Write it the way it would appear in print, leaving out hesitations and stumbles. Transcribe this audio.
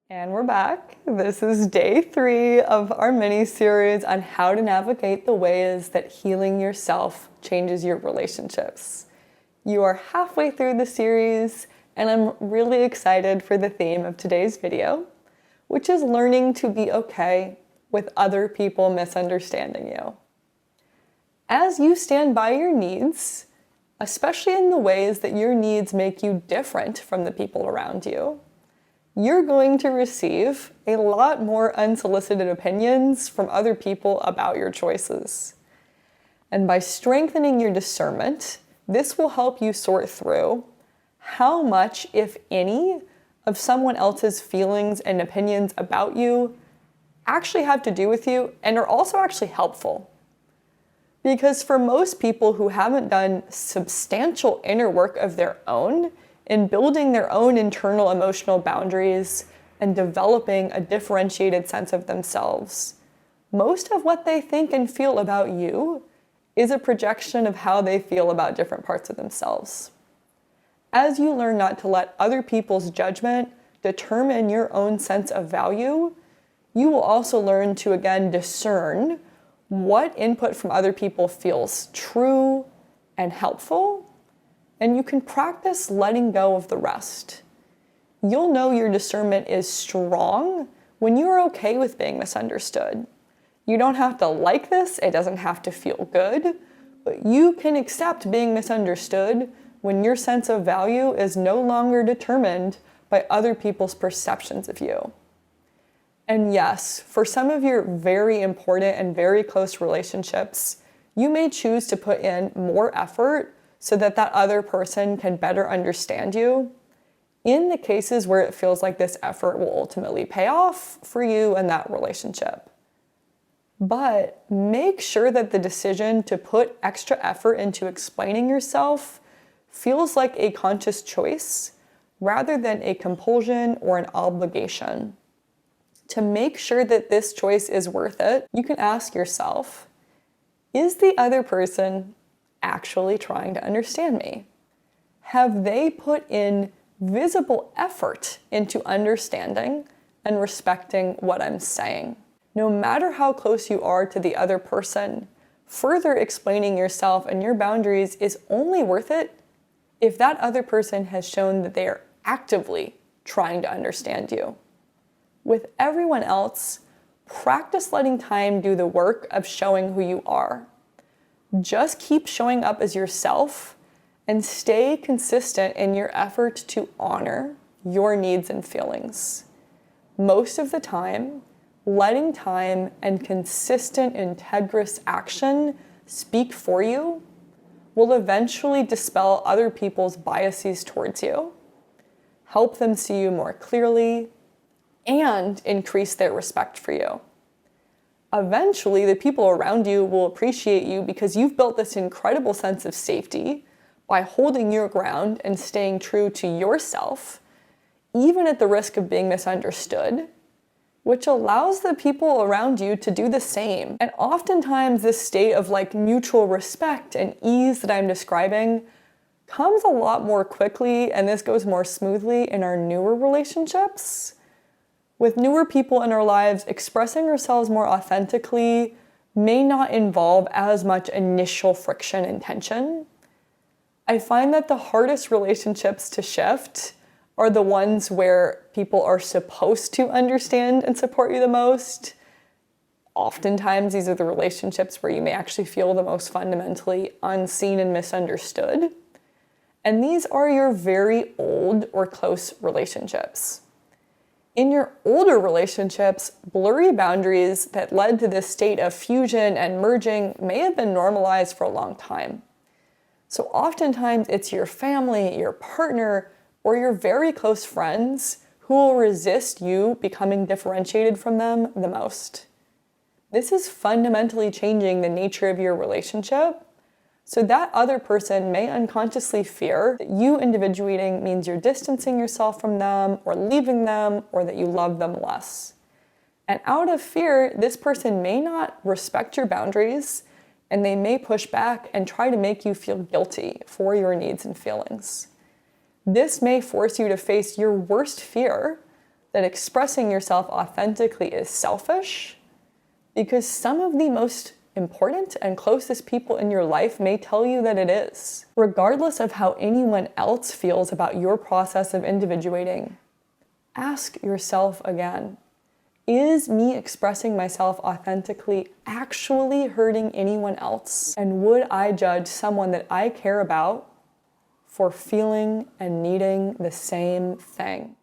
And we're back. This is day 3 of our mini-series on how to navigate the ways that healing yourself changes your relationships. You are halfway through the series, and I'm really excited for the theme of today's video, which is learning to be okay with other people misunderstanding you. As you stand by your needs, especially in the ways that your needs make you different from the people around you, you're going to receive a lot more unsolicited opinions from other people about your choices. And by strengthening your discernment, this will help you sort through how much, if any, of someone else's feelings and opinions about you actually have to do with you and are also actually helpful. Because for most people who haven't done substantial inner work of their own, in building their own internal emotional boundaries and developing a differentiated sense of themselves, most of what they think and feel about you is a projection of how they feel about different parts of themselves. As you learn not to let other people's judgment determine your own sense of value, you will also learn to again discern what input from other people feels true and helpful, and you can practice letting go of the rest. You'll know your discernment is strong when you're okay with being misunderstood. You don't have to like this, it doesn't have to feel good, but you can accept being misunderstood when your sense of value is no longer determined by other people's perceptions of you. And yes, for some of your very important and very close relationships, you may choose to put in more effort so that that other person can better understand you, in the cases where it feels like this effort will ultimately pay off for you and that relationship. But make sure that the decision to put extra effort into explaining yourself feels like a conscious choice rather than a compulsion or an obligation. To make sure that this choice is worth it, you can ask yourself, is the other person actually trying to understand me? Have they put in visible effort into understanding and respecting what I'm saying? No matter how close you are to the other person, further explaining yourself and your boundaries is only worth it if that other person has shown that they are actively trying to understand you. With everyone else, practice letting time do the work of showing who you are. Just keep showing up as yourself and stay consistent in your effort to honor your needs and feelings. Most of the time, letting time and consistent, integrous action speak for you will eventually dispel other people's biases towards you, help them see you more clearly, and increase their respect for you. Eventually, the people around you will appreciate you because you've built this incredible sense of safety by holding your ground and staying true to yourself, even at the risk of being misunderstood, which allows the people around you to do the same. And oftentimes, this state of mutual respect and ease that I'm describing comes a lot more quickly, and this goes more smoothly in our newer relationships. With newer people in our lives, expressing ourselves more authentically may not involve as much initial friction and tension. I find that the hardest relationships to shift are the ones where people are supposed to understand and support you the most. Oftentimes, these are the relationships where you may actually feel the most fundamentally unseen and misunderstood. And these are your very old or close relationships. In your older relationships, blurry boundaries that led to this state of fusion and merging may have been normalized for a long time. So oftentimes it's your family, your partner, or your very close friends who will resist you becoming differentiated from them the most. This is fundamentally changing the nature of your relationship, so that other person may unconsciously fear that you individuating means you're distancing yourself from them or leaving them or that you love them less. And out of fear, this person may not respect your boundaries and they may push back and try to make you feel guilty for your needs and feelings. This may force you to face your worst fear, that expressing yourself authentically is selfish, because some of the most important and closest people in your life may tell you that it is. Regardless of how anyone else feels about your process of individuating, ask yourself again, is me expressing myself authentically actually hurting anyone else? And would I judge someone that I care about for feeling and needing the same thing?